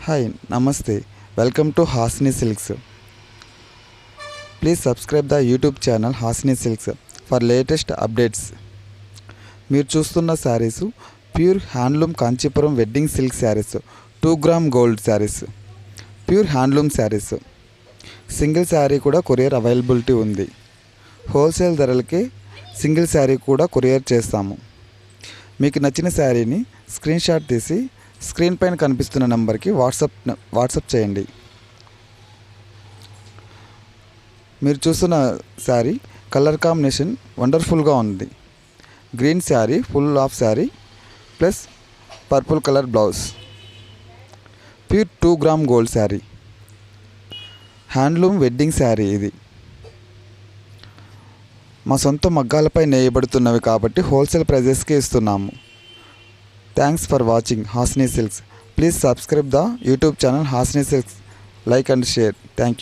Hi నమస్తే welcome to Hasni silks. Please subscribe the YouTube channel Hasni silks for latest updates. మీరు చూస్తున్న saris pure handloom Kanchipuram wedding silk saris, 2 gram gold saris, pure handloom saris. Single sari కూడా courier availability ఉంది. Wholesale ధరలకే single sari కూడా courier చేస్తాము. మీకు నచ్చిన శారీని స్క్రీన్ షాట్ తీసి స్క్రీన్ పైన కనిపిస్తున్న నెంబర్కి వాట్సాప్ చేయండి. మీరు చూస్తున్న శారీ కలర్ కాంబినేషన్ వండర్ఫుల్గా ఉంది. Green sari, full of sari plus purple colour blouse. Pure 2 gram gold sari, handloom wedding sari. ఇది మా సొంత మగ్గాలపై నేయబడుతున్నవి కాబట్టి హోల్సేల్ ప్రైజెస్కి ఇస్తున్నాము. Thanks for watching Hasni Silks. Please subscribe the YouTube channel Hasni Silks. Like and share. Thank you.